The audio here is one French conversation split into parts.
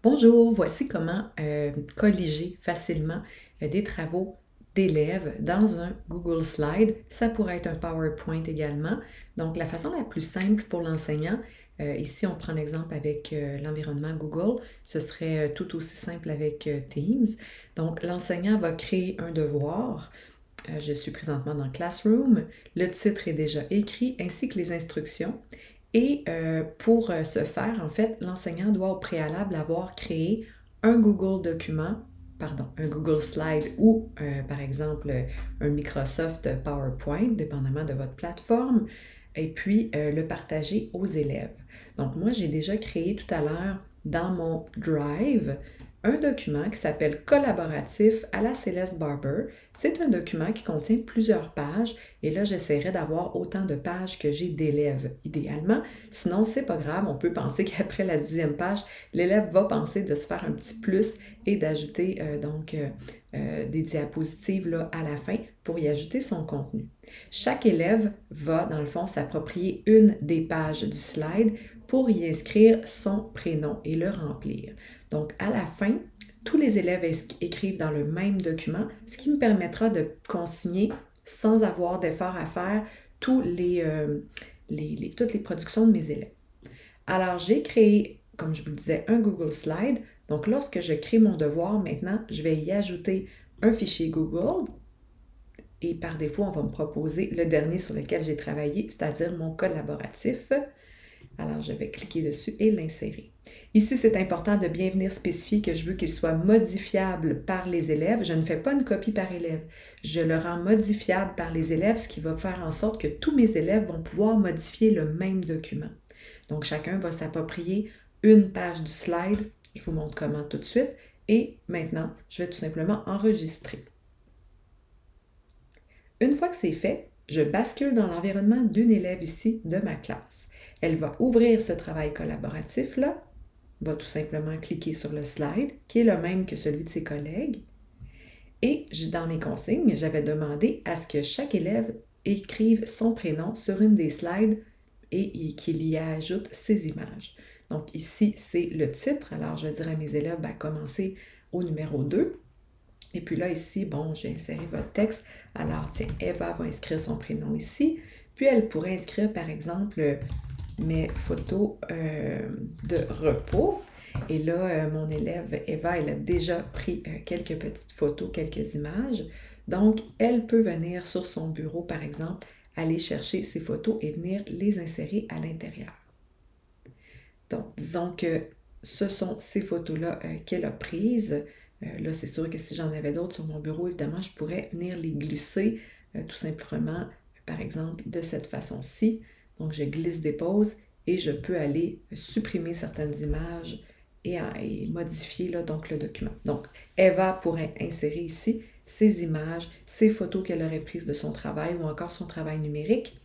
Bonjour, voici comment colliger facilement des travaux d'élèves dans un Google Slide. Ça pourrait être un PowerPoint également. Donc, la façon la plus simple pour l'enseignant, ici on prend l'exemple avec l'environnement Google, ce serait tout aussi simple avec Teams. Donc, l'enseignant va créer un devoir. Je suis présentement dans Classroom. Le titre est déjà écrit ainsi que les instructions. Et pour ce faire, en fait, l'enseignant doit au préalable avoir créé un Google document, pardon, un Google Slide ou par exemple un Microsoft PowerPoint, dépendamment de votre plateforme, et puis le partager aux élèves. Donc moi, j'ai déjà créé tout à l'heure dans mon Drive un document qui s'appelle Collaboratif à la Céleste Barber. C'est un document qui contient plusieurs pages et là, j'essaierai d'avoir autant de pages que j'ai d'élèves, idéalement. Sinon, c'est pas grave, on peut penser qu'après la 10e page, l'élève va penser de se faire un petit plus et d'ajouter des diapositives là, à la fin pour y ajouter son contenu. Chaque élève va, dans le fond, s'approprier une des pages du slide pour y inscrire son prénom et le remplir. Donc, à la fin, tous les élèves écrivent dans le même document, ce qui me permettra de consigner sans avoir d'effort à faire toutes les productions de mes élèves. Alors, j'ai créé, comme je vous le disais, un Google Slide. Donc, lorsque je crée mon devoir, maintenant, je vais y ajouter un fichier Google. Et par défaut, on va me proposer le dernier sur lequel j'ai travaillé, c'est-à-dire mon collaboratif. Alors, je vais cliquer dessus et l'insérer. Ici, c'est important de bien venir spécifier que je veux qu'il soit modifiable par les élèves. Je ne fais pas une copie par élève. Je le rends modifiable par les élèves, ce qui va faire en sorte que tous mes élèves vont pouvoir modifier le même document. Donc, chacun va s'approprier une page du slide. Je vous montre comment tout de suite. Et maintenant, je vais tout simplement enregistrer. Une fois que c'est fait, je bascule dans l'environnement d'une élève ici de ma classe. Elle va ouvrir ce travail collaboratif-là, va tout simplement cliquer sur le slide, qui est le même que celui de ses collègues. Et dans mes consignes, j'avais demandé à ce que chaque élève écrive son prénom sur une des slides et qu'il y ajoute ses images. Donc ici, c'est le titre. Alors, je vais dire à mes élèves, commencez au numéro 2. Et puis là, ici, bon, j'ai inséré votre texte. Alors, tiens, Eva va inscrire son prénom ici. Puis, elle pourrait inscrire, par exemple, mes photos de repos. Et là, mon élève Eva, elle a déjà pris quelques petites photos, quelques images. Donc, elle peut venir sur son bureau, par exemple, aller chercher ses photos et venir les insérer à l'intérieur. Donc, disons que ce sont ces photos-là qu'elle a prises. Là, c'est sûr que si j'en avais d'autres sur mon bureau, évidemment, je pourrais venir les glisser tout simplement, par exemple, de cette façon-ci. Donc, je glisse, dépose et je peux aller supprimer certaines images et modifier là, donc, le document. Donc, Eva pourrait insérer ici ses images, ses photos qu'elle aurait prises de son travail ou encore son travail numérique.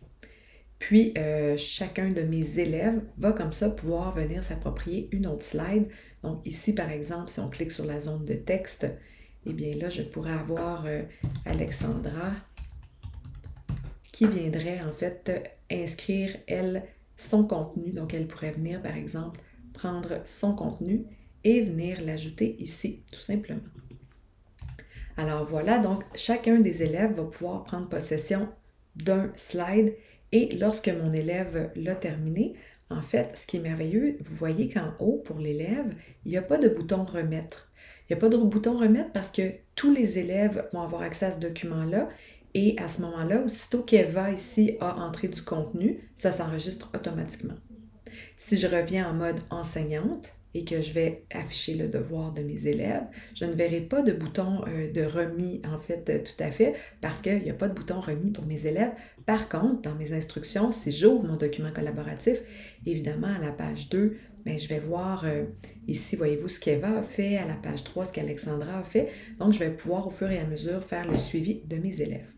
Puis, chacun de mes élèves va comme ça pouvoir venir s'approprier une autre slide. Donc ici, par exemple, si on clique sur la zone de texte, eh bien là, je pourrais avoir Alexandra qui viendrait en fait inscrire, elle, son contenu. Donc, elle pourrait venir, par exemple, prendre son contenu et venir l'ajouter ici, tout simplement. Alors voilà, donc chacun des élèves va pouvoir prendre possession d'un slide et lorsque mon élève l'a terminé, en fait, ce qui est merveilleux, vous voyez qu'en haut, pour l'élève, il n'y a pas de bouton remettre. Il n'y a pas de bouton remettre parce que tous les élèves vont avoir accès à ce document-là et à ce moment-là, aussitôt qu'Eva ici a entré du contenu, ça s'enregistre automatiquement. Si je reviens en mode enseignante et que je vais afficher le devoir de mes élèves, je ne verrai pas de bouton de remis, en fait, tout à fait, parce qu'il n'y a pas de bouton remis pour mes élèves. Par contre, dans mes instructions, si j'ouvre mon document collaboratif, évidemment, à la page 2, bien, je vais voir ici, voyez-vous, ce qu'Eva a fait, à la page 3, ce qu'Alexandra a fait. Donc, je vais pouvoir, au fur et à mesure, faire le suivi de mes élèves.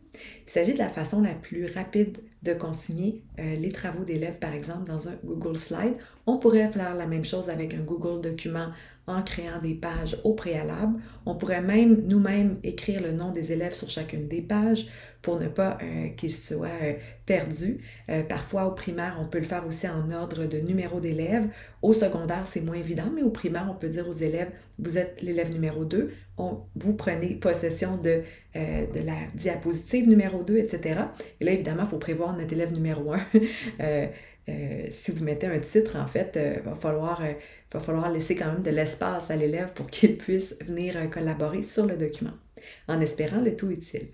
Il s'agit de la façon la plus rapide de consigner les travaux d'élèves, par exemple, dans un Google Slide. On pourrait faire la même chose avec un Google Document en créant des pages au préalable. On pourrait même nous-mêmes écrire le nom des élèves sur chacune des pages pour ne pas qu'ils soient perdus. Parfois, au primaire, on peut le faire aussi en ordre de numéro d'élèves. Au secondaire, c'est moins évident, mais au primaire, on peut dire aux élèves, vous êtes l'élève numéro 2, vous prenez possession de la diapositive numéro 2, etc. Et là, évidemment, il faut prévoir notre élève numéro 1. Si vous mettez un titre, en fait, va falloir laisser quand même de l'espace à l'élève pour qu'il puisse venir collaborer sur le document, en espérant le tout utile.